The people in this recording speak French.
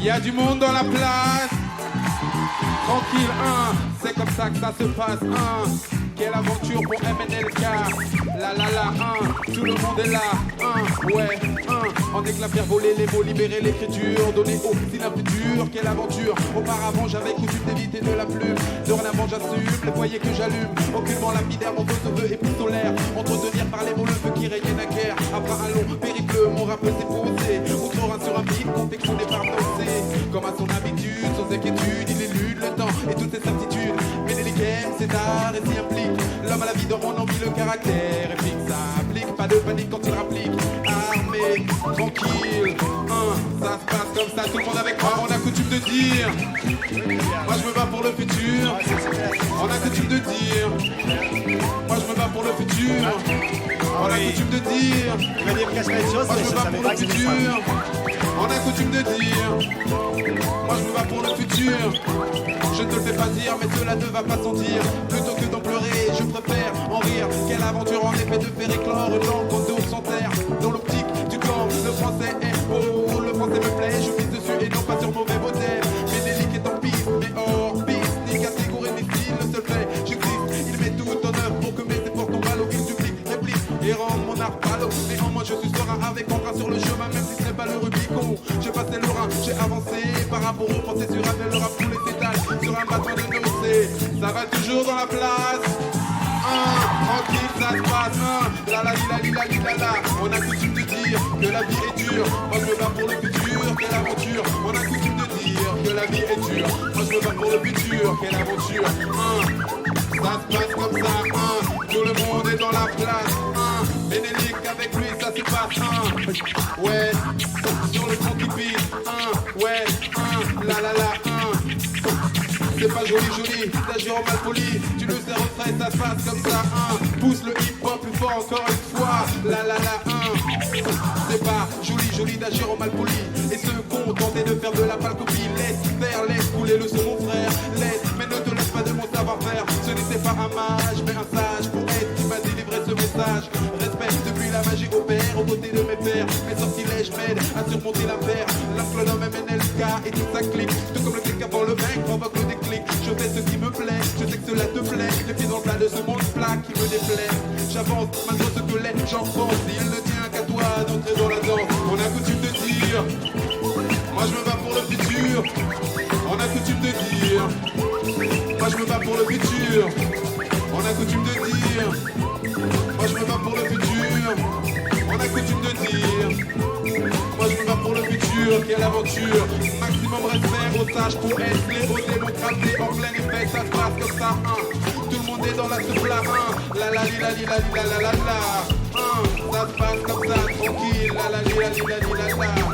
Il y a du monde dans la place. Tranquille, hein, c'est comme ça que ça se passe, hein. Quelle aventure pour MNLK. La la la, hein, tout le monde est là, hein, ouais, hein. En éclat faire voler les mots, libérer l'écriture, donner au style un futur. Quelle aventure. Auparavant j'avais coutume d'éviter de la plume. Dorénavant j'assume les foyers que j'allume. Aucunement lapidaire, mon feu se veut épistolaire. Entretenir par les mots le feu qui régnait naguère. Après un long périple, mon rap s'est posé. Outre sur un beat confectionné par Dossé. Comme à son habitude, sans inquiétude, il élude le temps et toutes ses certitudes. Mais les games, c'est art et s'y implique. L'homme à la vie dont on envie le caractère. Et fixe, ça applique, pas de panique quand il rapplique. Armé, tranquille, hein, ça se passe comme ça, tout le monde avec moi. On a coutume de dire, moi je me bats pour le futur. On a coutume de dire, moi je me bats pour le futur. On a coutume de dire, moi je me bats pour le futur. On a coutume de dire, moi je me bats pour le futur. Je ne te le fais pas dire, mais cela ne va pas sentir. Plutôt que d'en pleurer, je préfère en rire. Quelle aventure en effet de faire éclore une langue qu'on tourne sans terre. Dans l'optique du camp, le français est beau. Le français me plaît, je mise dessus et non pas sur mauvais modèle. Ménélique est en piste, mais hors piste. Ni catégorie ni style, le seul fait, j'existe. Il met tout en œuvre pour que mes efforts tombent à l'eau. Il duplique, réplique et rend mon art palo. Néanmoins je suis serein avec mon bras sur le chemin. Même si ce n'est pas le Rubicon, j'ai passé le Rhin, j'ai avancé par rapport au français sur un le rap tous les étages. Sur un bâton de nocé, ça va toujours dans la place. Tranquille, ça se passe, la la li la li la la. On a coutume de dire que la vie est dure. Moi je me bats pour le futur, quelle aventure. On a coutume de dire que la vie est dure. Moi je me bats pour le futur, quelle aventure. Ça se passe comme ça, tout le monde est dans la place. Bénélique avec lui, ça se passe, ouais, sur le front qui pisse, ouais, la la la, c'est pas joli joli, t'agis en mal poli. Tu le sais retrait, ça se passe comme ça, pousse le hip hop plus fort encore une fois. La la la, c'est pas joli joli d'agir en mal poli. Et se contenter de faire de la pâle copie. Laisse faire, laisse couler le son mon frère. Laisse, mais ne te laisse pas de mon savoir-faire. Ce n'était pas un mage, mais un sage poète qui m'a délivré ce message. Respect depuis la magie opère aux côtés de mes pères. Mes sortilèges m'aident à surmonter la paire. L'astronome MNLK et toute sa clique. Tout comme le clic avant le mec provoque le déclic. Je fais ce qui me plaît, je sais que cela te plaît. Les pieds dans le plat de ce monde plat qui me déplaît. J'avance malgré ce que les gens pensent. Il ne tient qu'à toi d'entrer dans la danse. On a coutume de dire, moi je me bats pour le futur. On a coutume de dire, moi je me bats pour le futur. On a coutume de dire, moi je me bats pour le futur. On a coutume de dire, moi je me bats pour le futur. Quelle aventure. Maximum respect aux sages poètes, les hauts démocrates en plein effet. Ça se passe comme ça, tout le monde est dans la soupe là, la la li la li la li la la la la. Ça se passe comme ça, tranquille, la la li la li la li la la.